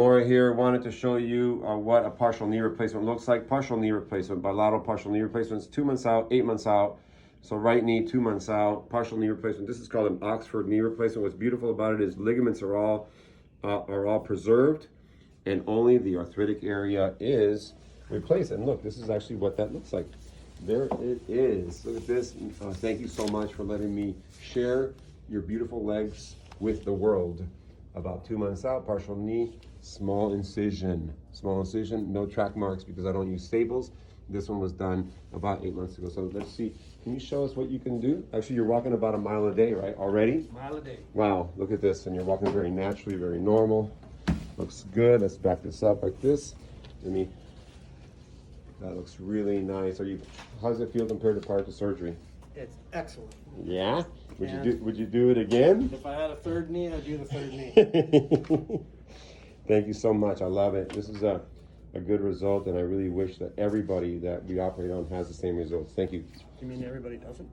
Mora here wanted to show you what a partial knee replacement looks like. Partial knee replacement, bilateral partial knee replacements, 2 months out, 8 months out. So right knee, 2 months out, partial knee replacement. This is called an Oxford knee replacement. What's beautiful about it is ligaments are all preserved, and only the arthritic area is replaced. And look, this is actually what that looks like. There it is. Look at this. Thank you so much for letting me share your beautiful legs with the world. About 2 months out, partial knee, small incision, no track marks because I don't use staples. This one was done about 8 months ago. So let's see, can you show us what you can do? Actually, you're walking about a mile a day, right, already? Mile a day. Wow, look at this, and you're walking very naturally, very normal. Looks good. Let's back this up like this. That looks really nice. How does it feel compared to prior to surgery? It's excellent. Yeah? Would you do it again? If I had a third knee, I'd do the third knee. Thank you so much. I love it. This is a good result, and I really wish that everybody that we operate on has the same results. Thank you. You mean everybody doesn't?